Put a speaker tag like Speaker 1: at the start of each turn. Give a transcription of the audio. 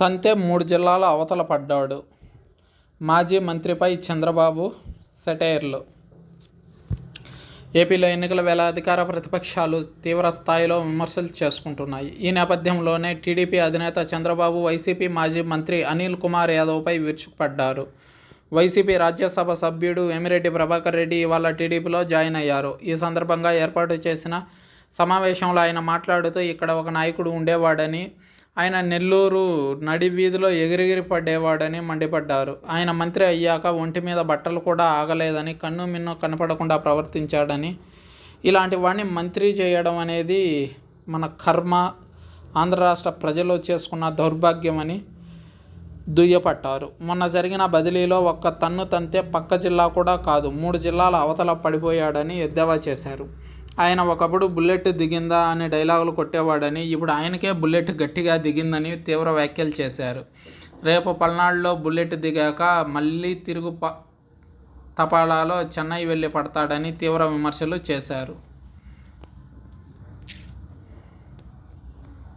Speaker 1: తంతె 3 జిల్లాల అవతల పడ్డాడు. మాజీ మంత్రిపై చంద్రబాబు సెటైర్లు. ఏపీలో ఎన్నికల వేళ అధికార ప్రతిపక్షాలు తీవ్ర స్థాయిలో విమర్శలు చేసుకుంటున్నాయి. ఈ నేపథ్యంలోనే టీడీపీ అధినేత చంద్రబాబు వైసీపీ మాజీ మంత్రి అనిల్ కుమార్ యాదవ్పై విరుచుకుపడ్డారు. వైసీపీ రాజ్యసభ సభ్యుడు వేమిరెడ్డి ప్రభాకర్ రెడ్డి ఇవాళ టీడీపీలో జాయిన్ అయ్యారు. ఈ సందర్భంగా ఏర్పాటు చేసిన సమావేశంలో ఆయన మాట్లాడుతూ, ఇక్కడ ఒక నాయకుడు ఉండేవాడని, ఆయన నెల్లూరు నడివీధిలో ఎగిరెగిరి పడేవాడని మండిపడ్డారు. ఆయన మంత్రి అయ్యాక ఒంటి మీద బట్టలు కూడా ఆగలేదని, కన్ను మిన్ను కనపడకుండా ప్రవర్తించాడని, ఇలాంటి వాడిని మంత్రి చేయడం అనేది మన కర్మ, ఆంధ్ర రాష్ట్ర ప్రజలు చేసుకున్న దౌర్భాగ్యమని దుయ్యపట్టారు. మొన్న జరిగిన బదిలీలో ఒక్క తన్ను తంతే పక్క జిల్లా కూడా కాదు, 3 జిల్లాల అవతల పడిపోయాడని ఎద్దేవా చేశారు. ఆయన ఒకప్పుడు బుల్లెట్ దిగిందా అని డైలాగులు కొట్టేవాడని, ఇప్పుడు ఆయనకే బుల్లెట్ గట్టిగా దిగిందని తీవ్ర వ్యాఖ్యలు చేశారు. రేపు పల్నాడులో బుల్లెట్ దిగాక మళ్ళీ తిరుగు తపాలాలో చెన్నై వెళ్ళి పడతాడని తీవ్ర విమర్శలు చేశారు.